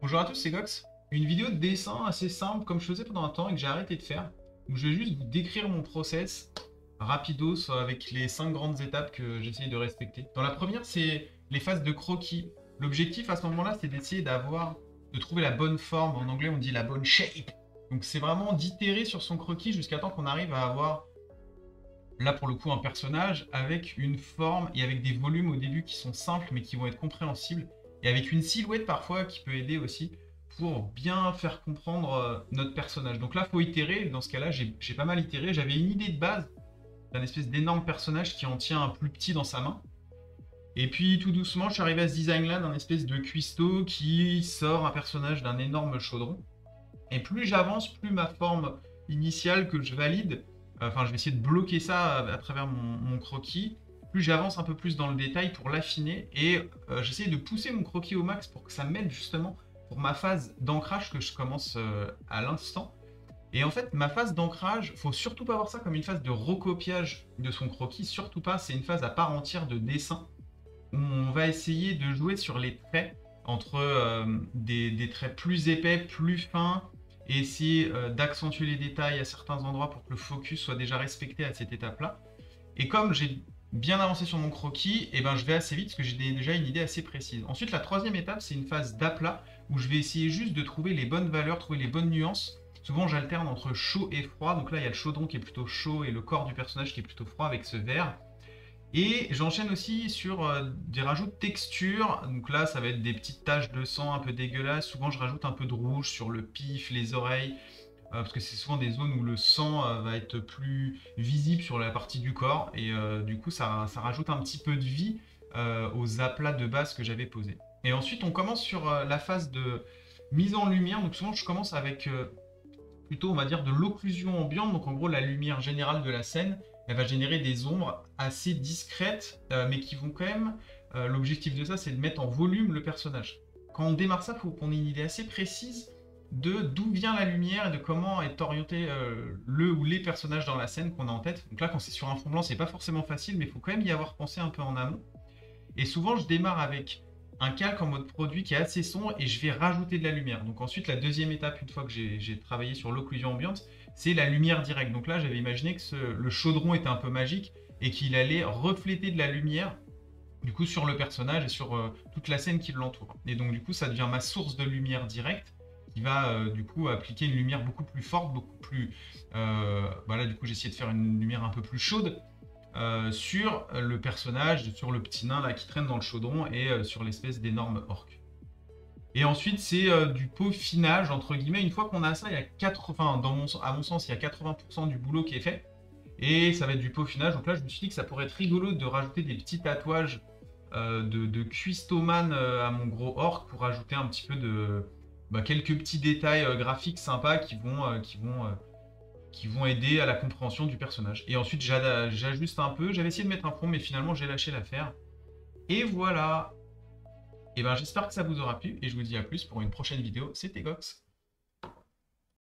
Bonjour à tous, c'est Gox. Une vidéo de dessin assez simple comme je faisais pendant un temps et que j'ai arrêté de faire. Où je vais juste vous décrire mon process rapidos avec les 5 grandes étapes que j'essaye de respecter. Dans la première, c'est les phases de croquis. L'objectif à ce moment-là, c'est d'essayer de trouver la bonne forme. En anglais, on dit la bonne shape. Donc c'est vraiment d'itérer sur son croquis jusqu'à temps qu'on arrive à avoir, là pour le coup, un personnage avec une forme et avec des volumes au début qui sont simples mais qui vont être compréhensibles. Et avec une silhouette parfois qui peut aider aussi pour bien faire comprendre notre personnage. Donc là, il faut itérer. Dans ce cas-là, j'ai pas mal itéré. J'avais une idée de base d'un espèce d'énorme personnage qui en tient un plus petit dans sa main. Et puis tout doucement, je suis arrivé à ce design-là d'un espèce de cuistot qui sort un personnage d'un énorme chaudron. Et plus j'avance, plus ma forme initiale que je valide, enfin je vais essayer de bloquer ça à travers mon croquis, plus j'avance un peu plus dans le détail pour l'affiner et j'essaie de pousser mon croquis au max pour que ça m'aide justement pour ma phase d'ancrage que je commence à l'instant. Et en fait, ma phase d'ancrage, faut surtout pas voir ça comme une phase de recopiage de son croquis, surtout pas, c'est une phase à part entière de dessin où on va essayer de jouer sur les traits entre des traits plus épais, plus fins, et essayer d'accentuer les détails à certains endroits pour que le focus soit déjà respecté à cette étape-là. Et comme j'ai bien avancé sur mon croquis, et ben je vais assez vite parce que j'ai déjà une idée assez précise. Ensuite, la troisième étape, c'est une phase d'aplat où je vais essayer juste de trouver les bonnes valeurs, trouver les bonnes nuances. Souvent, j'alterne entre chaud et froid. Donc là, il y a le chaudron qui est plutôt chaud et le corps du personnage qui est plutôt froid avec ce vert. Et j'enchaîne aussi sur des rajouts de texture. Donc là, ça va être des petites taches de sang un peu dégueulasses. Souvent, je rajoute un peu de rouge sur le pif, les oreilles, parce que c'est souvent des zones où le sang va être plus visible sur la partie du corps. Et du coup, ça rajoute un petit peu de vie aux aplats de base que j'avais posés. Et ensuite, on commence sur la phase de mise en lumière. Donc souvent, je commence avec plutôt, on va dire, de l'occlusion ambiante. Donc en gros, la lumière générale de la scène, elle va générer des ombres assez discrètes, mais qui vont quand même. L'objectif de ça, c'est de mettre en volume le personnage. Quand on démarre ça, il faut qu'on ait une idée assez précise de d'où vient la lumière et de comment est orienté le ou les personnages dans la scène qu'on a en tête. Donc là, quand c'est sur un fond blanc, c'est pas forcément facile, mais il faut quand même y avoir pensé un peu en amont. Et souvent, je démarre avec un calque en mode produit qui est assez sombre et je vais rajouter de la lumière. Donc ensuite, la deuxième étape, une fois que j'ai travaillé sur l'occlusion ambiante, c'est la lumière directe. Donc là, j'avais imaginé que le chaudron était un peu magique et qu'il allait refléter de la lumière du coup sur le personnage et sur toute la scène qui l'entoure. Et donc du coup, ça devient ma source de lumière directe qui va du coup appliquer une lumière beaucoup plus forte, beaucoup plus... Là, du coup, j'ai essayé de faire une lumière un peu plus chaude sur le personnage, sur le petit nain là qui traîne dans le chaudron et sur l'espèce d'énorme orc. Et ensuite, c'est du peaufinage, entre guillemets. Une fois qu'on a ça, il y a 80, à mon sens, il y a 80% du boulot qui est fait. Et ça va être du peaufinage. Donc là, je me suis dit que ça pourrait être rigolo de rajouter des petits tatouages de cuistoman à mon gros orc pour ajouter un petit peu de quelques petits détails graphiques sympas qui vont aider à la compréhension du personnage. Et ensuite, j'ajuste un peu. J'avais essayé de mettre un fond, mais finalement, j'ai lâché l'affaire. Et voilà. Et ben, j'espère que ça vous aura plu et je vous dis à plus pour une prochaine vidéo. C'était Gox.